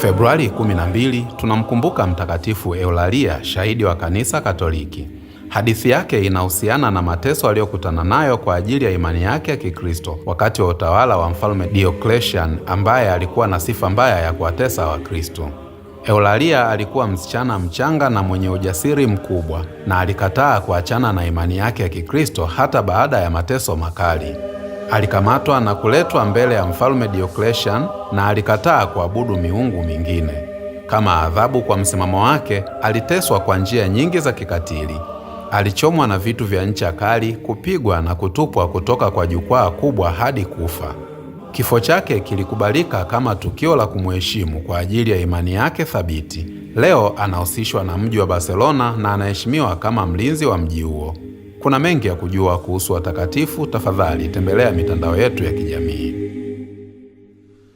Februari 12 tunamkumbuka Mtakatifu Eulalia, shahidi wa Kanisa Katoliki. Hadithi yake inahusiana na mateso aliyokutana nayo kwa ajili ya imani yake ya Kikristo wakati wa utawala wa Mfalme Diocletian, ambaye alikuwa na sifa mbaya ya kuwatesa Wakristo. Eulalia alikuwa msichana mchanga na mwenye ujasiri mkubwa, na alikataa kuachana na imani yake ya Kikristo hata baada ya mateso makali. Alikamatwa na kuletwa mbele ya Mfalme Diocletian na alikataa kuabudu miungu mingine. Kama adhabu kwa msimamo wake, aliteswa kwa njia nyingi za kikatili. Alichomwa na vitu vya ncha kali, kupigwa na kutupwa kutoka kwa jukwaa kubwa hadi kufa. Kifo chake kilikubalika kama tukio la kumheshimu kwa ajili ya imani yake thabiti. Leo anahusishwa na mji wa Barcelona na anaheshimiwa kama mlinzi wa mji huo. Kuna mengi ya kujua kuhusu watakatifu. Tafadhali tembelea mitandao yetu ya kijamii.